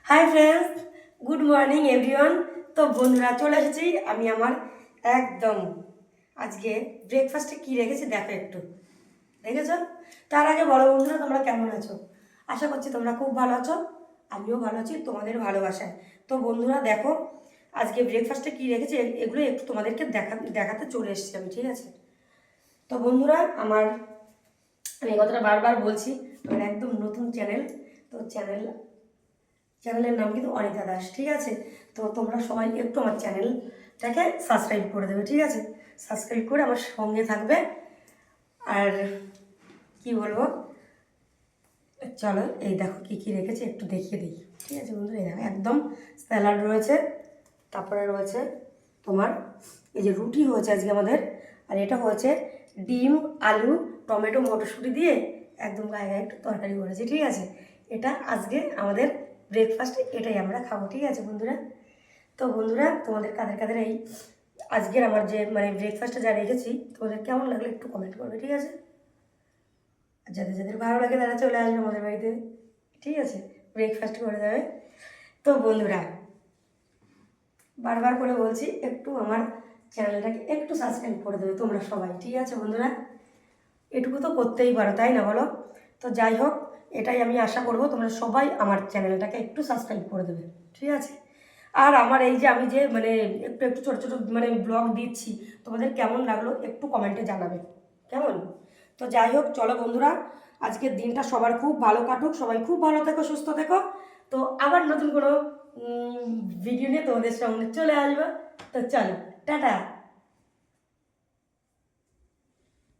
Hi friends, good morning everyone. তো বন্ধুরা চলে এসেছি আমি আমার একদম আজকে ব্রেকফাস্টে কী রেখেছি দেখো একটু, দেখেছ? তার আগে বড় বন্ধুরা তোমরা কেমন আছো? আশা করছি তোমরা খুব ভালো আছো, আমিও ভালো আছি তোমাদের ভালোবাসায়। তো বন্ধুরা দেখো আজকে ব্রেকফাস্টে কী রেখেছি এগুলো একটু তোমাদেরকে দেখাতে চলে এসেছি আমি, ঠিক আছে? তো বন্ধুরা আমি এই কথাটা বারবার বলছি, আমার একদম নতুন চ্যানেল, তো চ্যানেলের নাম কিন্তু অনিতা দাস, ঠিক আছে? তো তোমরা সবাই একটু আমার চ্যানেলটাকে সাবস্ক্রাইব করে দেবে, ঠিক আছে? সাবস্ক্রাইব করে আমার সঙ্গে থাকবে। আর কি বলবো, চলো এই দেখো কী কী রেখেছি একটু দেখিয়ে দিই, ঠিক আছে বন্ধুরা? এই দেখো একদম স্যালাড রয়েছে, তারপরে রয়েছে তোমার এই যে রুটি হয়েছে আজকে আমাদের, আর এটা হয়েছে ডিম আলু টমেটো মটরশুঁটি দিয়ে একদম গায়ে গায়ে একটু তরকারি করেছি, ঠিক আছে? এটা আজকে আমাদের ব্রেকফাস্টে এটাই আমরা খাবো, ঠিক আছে বন্ধুরা? তো বন্ধুরা তোমাদের কাদের কাদের এই আজকের আমার যে ব্রেকফাস্টে যা রেখেছি তোমাদের কেমন লাগলো একটু কমেন্ট করবে, ঠিক আছে? আর যাদের যাদের ভালো লাগে তারা চলে আসবে আমাদের বাড়িতে, ঠিক আছে? ব্রেকফাস্ট করে যাবে। তো বন্ধুরা বারবার করে বলছি একটু আমার চ্যানেলটাকে একটু সাবস্ক্রাইব করে দেবে তোমরা সবাই, ঠিক আছে বন্ধুরা? এটুকু তো করতেই পারো, তাই না বলো? তো যাই হোক, এটাই আমি আশা করব তোমরা সবাই আমার চ্যানেলটাকে একটু সাবস্ক্রাইব করে দেবে, ঠিক আছে? আর আমার এই যে আমি যে একটু একটু ছোটো ছোটো ব্লগ দিচ্ছি তোমাদের কেমন লাগলো একটু কমেন্টে জানাবে, কেমন? তো যাই হোক চলো বন্ধুরা, আজকের দিনটা সবার খুব ভালো কাটুক, সবাই খুব ভালো থেকো, সুস্থ থেকো। তো আবার নতুন কোনো ভিডিও নিয়ে তোমাদের সঙ্গে চলে আসবো। তো চলো, টাটা।